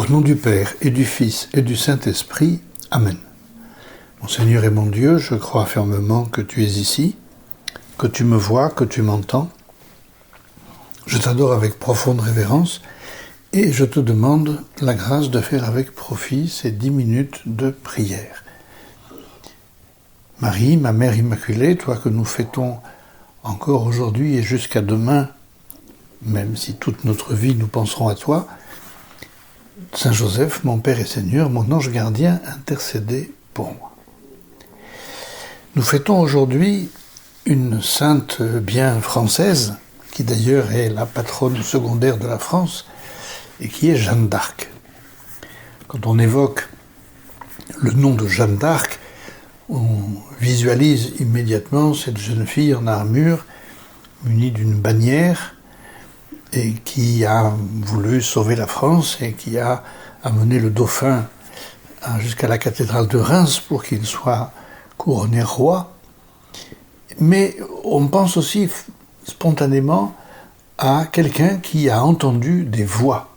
Au nom du Père et du Fils et du Saint-Esprit. Amen. Mon Seigneur et mon Dieu, je crois fermement que tu es ici, que tu me vois, que tu m'entends. Je t'adore avec profonde révérence et je te demande la grâce de faire avec profit ces 10 minutes de prière. Marie, ma Mère Immaculée, toi que nous fêtons encore aujourd'hui et jusqu'à demain, même si toute notre vie nous penserons à toi, Saint Joseph, mon Père et Seigneur, mon ange gardien, intercédez pour moi. Nous fêtons aujourd'hui une sainte bien française, qui d'ailleurs est la patronne secondaire de la France, et qui est Jeanne d'Arc. Quand on évoque le nom de Jeanne d'Arc, on visualise immédiatement cette jeune fille en armure, munie d'une bannière, et qui a voulu sauver la France et qui a amené le dauphin jusqu'à la cathédrale de Reims pour qu'il soit couronné roi. Mais on pense aussi spontanément à quelqu'un qui a entendu des voix.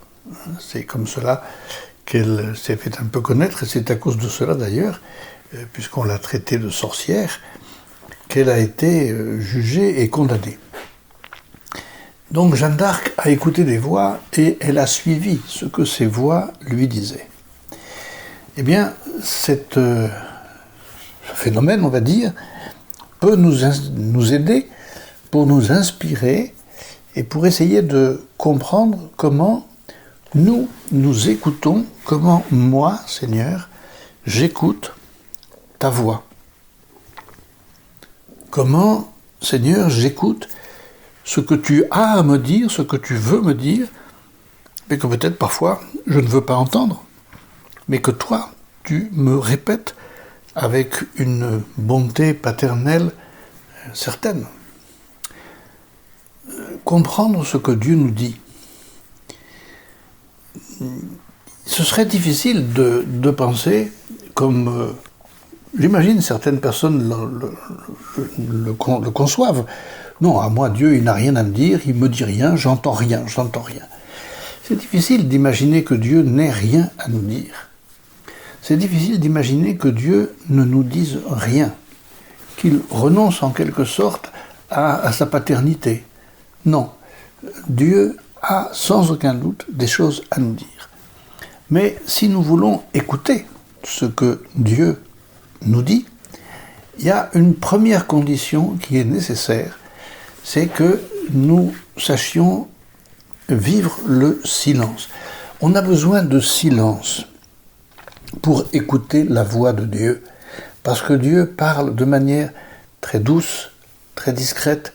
C'est comme cela qu'elle s'est fait un peu connaître, et c'est à cause de cela d'ailleurs, puisqu'on l'a traitée de sorcière, qu'elle a été jugée et condamnée. Donc Jeanne d'Arc a écouté des voix et elle a suivi ce que ces voix lui disaient. Eh bien, ce phénomène, on va dire, peut nous aider pour nous inspirer et pour essayer de comprendre comment nous écoutons, comment moi, Seigneur, j'écoute ta voix. Comment, Seigneur, j'écoute ce que tu as à me dire, ce que tu veux me dire, mais que peut-être parfois je ne veux pas entendre, mais que toi, tu me répètes avec une bonté paternelle certaine. Comprendre ce que Dieu nous dit. Ce serait difficile de penser comme j'imagine certaines personnes le conçoivent. Non, à moi, Dieu, il n'a rien à me dire, il me dit rien, j'entends rien. C'est difficile d'imaginer que Dieu n'ait rien à nous dire. C'est difficile d'imaginer que Dieu ne nous dise rien, qu'il renonce en quelque sorte à sa paternité. Non, Dieu a sans aucun doute des choses à nous dire. Mais si nous voulons écouter ce que Dieu nous dit, il y a une première condition qui est nécessaire, c'est que nous sachions vivre le silence. On a besoin de silence pour écouter la voix de Dieu, parce que Dieu parle de manière très douce, très discrète,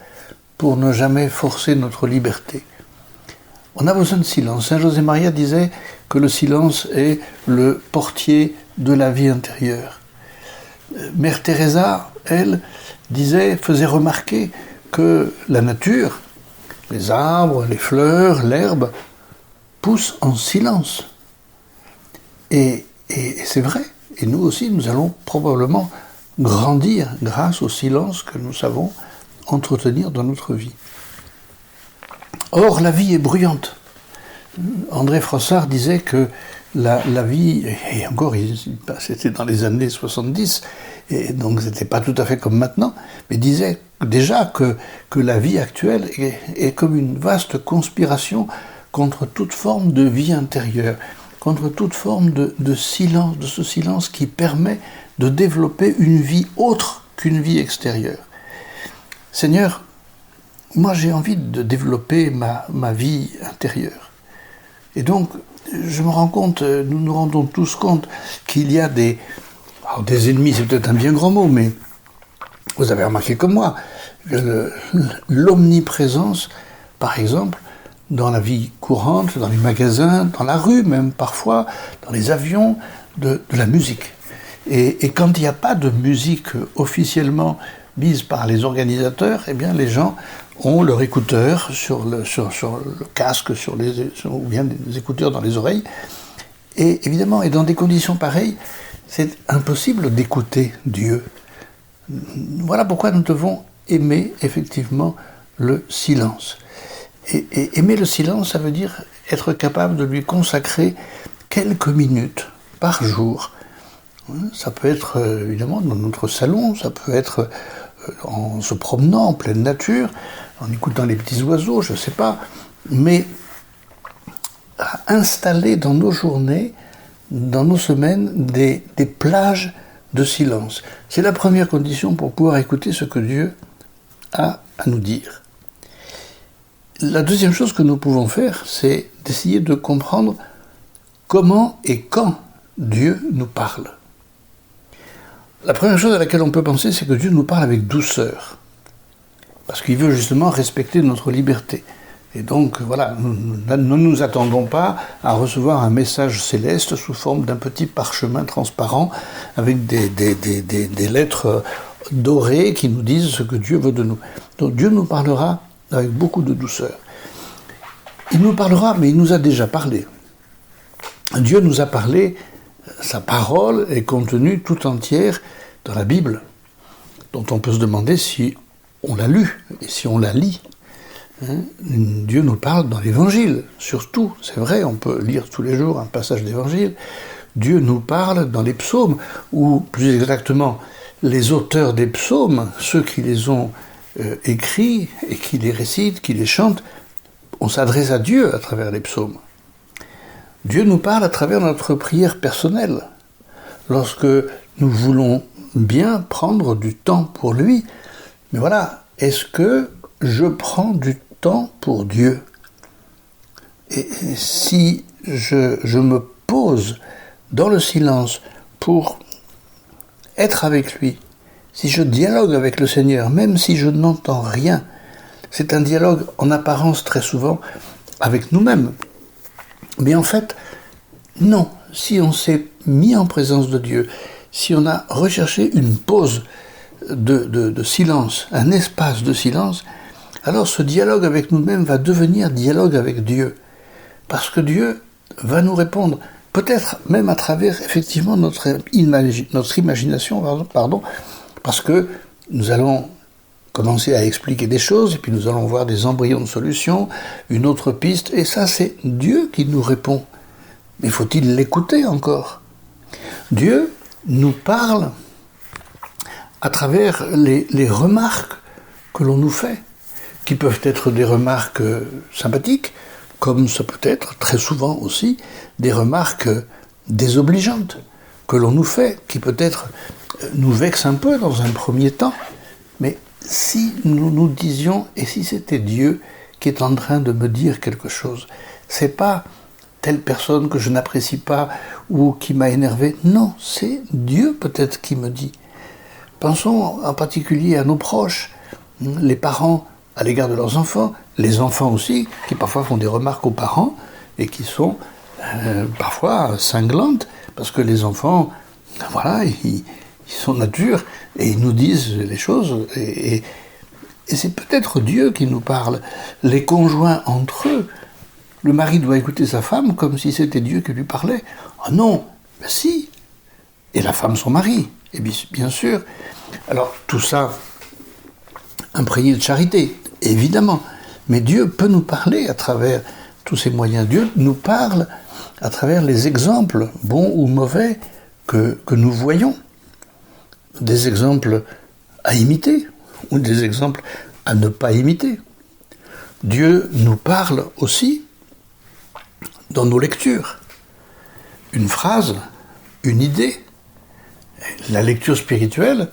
pour ne jamais forcer notre liberté. On a besoin de silence. Saint José Maria disait que le silence est le portier de la vie intérieure. Mère Teresa, elle, faisait remarquer que la nature, les arbres, les fleurs, l'herbe, poussent en silence. Et c'est vrai. Et nous aussi, nous allons probablement grandir grâce au silence que nous savons entretenir dans notre vie. Or, la vie est bruyante. André Frossard disait que la vie, et encore, c'était dans les années 70, et donc c'était pas tout à fait comme maintenant, mais disait déjà que la vie actuelle est comme une vaste conspiration contre toute forme de vie intérieure, contre toute forme de silence, de ce silence qui permet de développer une vie autre qu'une vie extérieure. Seigneur, moi j'ai envie de développer ma vie intérieure. Et donc, je me rends compte, nous nous rendons tous compte qu'il y a des ennemis, c'est peut-être un bien grand mot, mais vous avez remarqué comme moi, l'omniprésence, par exemple, dans la vie courante, dans les magasins, dans la rue même parfois, dans les avions, de la musique. Et quand il n'y a pas de musique officiellement mise par les organisateurs, eh bien les gens ont leur écouteur sur le casque, ou bien des écouteurs dans les oreilles. Et évidemment, et dans des conditions pareilles, c'est impossible d'écouter Dieu. Voilà pourquoi nous devons aimer effectivement le silence. Et aimer le silence, ça veut dire être capable de lui consacrer quelques minutes par jour. Ça peut être évidemment dans notre salon, ça peut être en se promenant en pleine nature, en écoutant les petits oiseaux, je ne sais pas, mais à installer dans nos journées, dans nos semaines, des plages de silence. C'est la première condition pour pouvoir écouter ce que Dieu a à nous dire. La deuxième chose que nous pouvons faire, c'est d'essayer de comprendre comment et quand Dieu nous parle. La première chose à laquelle on peut penser, c'est que Dieu nous parle avec douceur, parce qu'il veut justement respecter notre liberté. Et donc, voilà, ne nous attendons pas à recevoir un message céleste sous forme d'un petit parchemin transparent avec des lettres dorées qui nous disent ce que Dieu veut de nous. Donc Dieu nous parlera avec beaucoup de douceur. Il nous parlera, mais il nous a déjà parlé. Dieu nous a parlé, sa parole est contenue tout entière dans la Bible, dont on peut se demander si on l'a lue et si on la lit. Dieu nous parle dans l'Évangile, surtout, c'est vrai, on peut lire tous les jours un passage d'Évangile. Dieu nous parle dans les psaumes, ou plus exactement, les auteurs des psaumes, ceux qui les ont écrits et qui les récitent, qui les chantent, on s'adresse à Dieu à travers les psaumes. Dieu nous parle à travers notre prière personnelle. Lorsque nous voulons bien prendre du temps pour lui, mais voilà, est-ce que je prends du temps pour Dieu? Et si je me pose dans le silence pour être avec lui, si je dialogue avec le Seigneur, même si je n'entends rien, c'est un dialogue en apparence très souvent avec nous-mêmes. Mais en fait, non, si on s'est mis en présence de Dieu, si on a recherché une pause de silence, un espace de silence, alors ce dialogue avec nous-mêmes va devenir dialogue avec Dieu. Parce que Dieu va nous répondre, peut-être même à travers effectivement notre imagination, parce que nous allons commencer à expliquer des choses, et puis nous allons voir des embryons de solutions, une autre piste, et ça c'est Dieu qui nous répond. Mais faut-il l'écouter encore? Dieu nous parle à travers les remarques que l'on nous fait, qui peuvent être des remarques sympathiques, comme ça peut être très souvent aussi des remarques désobligeantes que l'on nous fait, qui peut-être nous vexent un peu dans un premier temps, mais si nous nous disions, et si c'était Dieu qui est en train de me dire quelque chose, c'est pas telle personne que je n'apprécie pas ou qui m'a énervé, non, c'est Dieu peut-être qui me dit. Pensons en particulier à nos proches, les parents à l'égard de leurs enfants, les enfants aussi, qui parfois font des remarques aux parents et qui sont parfois cinglantes, parce que les enfants, voilà, ils sont nature et ils nous disent les choses, et c'est peut-être Dieu qui nous parle. Les conjoints entre eux, le mari doit écouter sa femme comme si c'était Dieu qui lui parlait. Ah non, ben si, et la femme son mari, et bien sûr. Alors tout ça imprégné de charité, évidemment, mais Dieu peut nous parler à travers tous ces moyens. Dieu nous parle à travers les exemples, bons ou mauvais, que nous voyons. Des exemples à imiter ou des exemples à ne pas imiter. Dieu nous parle aussi dans nos lectures. Une phrase, une idée, la lecture spirituelle,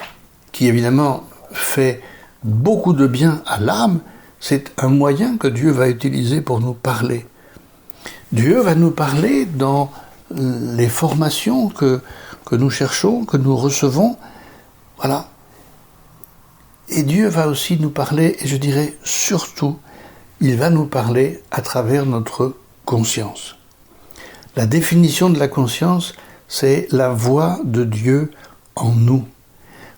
qui évidemment fait beaucoup de bien à l'âme, c'est un moyen que Dieu va utiliser pour nous parler. Dieu va nous parler dans les formations que nous cherchons, que nous recevons. Voilà. Et Dieu va aussi nous parler, et je dirais surtout, il va nous parler à travers notre conscience. La définition de la conscience, c'est la voix de Dieu en nous.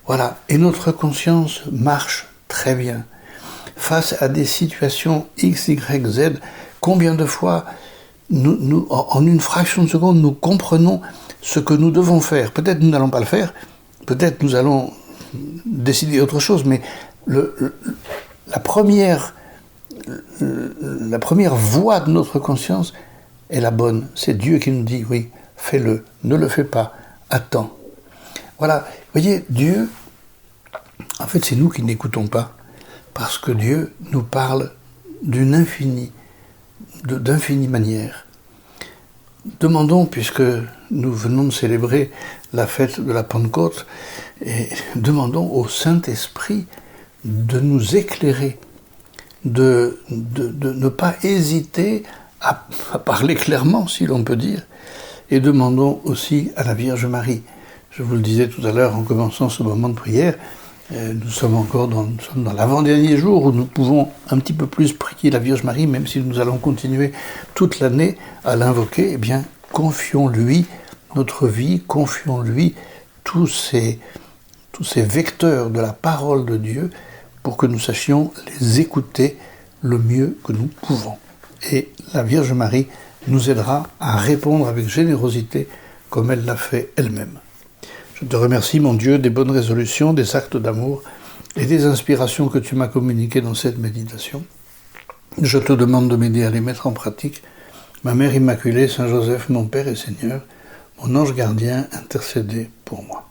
Voilà. Et notre conscience marche très bien. Face à des situations X, Y, Z, combien de fois, en une fraction de seconde, nous comprenons ce que nous devons faire. Peut-être nous n'allons pas le faire, peut-être nous allons décider autre chose, mais la première voix de notre conscience est la bonne. C'est Dieu qui nous dit, oui, fais-le, ne le fais pas, attends. Voilà, vous voyez, Dieu, en fait, c'est nous qui n'écoutons pas, parce que Dieu nous parle d'infinie manière. Demandons, puisque nous venons de célébrer la fête de la Pentecôte, et demandons au Saint-Esprit de nous éclairer, de ne pas hésiter à parler clairement, si l'on peut dire, et demandons aussi à la Vierge Marie. Je vous le disais tout à l'heure en commençant ce moment de prière, nous sommes dans l'avant-dernier jour où nous pouvons un petit peu plus prier la Vierge Marie, même si nous allons continuer toute l'année à l'invoquer. Eh bien, confions-lui notre vie, confions-lui tous ces vecteurs de la parole de Dieu pour que nous sachions les écouter le mieux que nous pouvons. Et la Vierge Marie nous aidera à répondre avec générosité comme elle l'a fait elle-même. Je te remercie, mon Dieu, des bonnes résolutions, des actes d'amour et des inspirations que tu m'as communiquées dans cette méditation. Je te demande de m'aider à les mettre en pratique. Ma Mère Immaculée, Saint Joseph, mon Père et Seigneur, mon ange gardien, intercédez pour moi.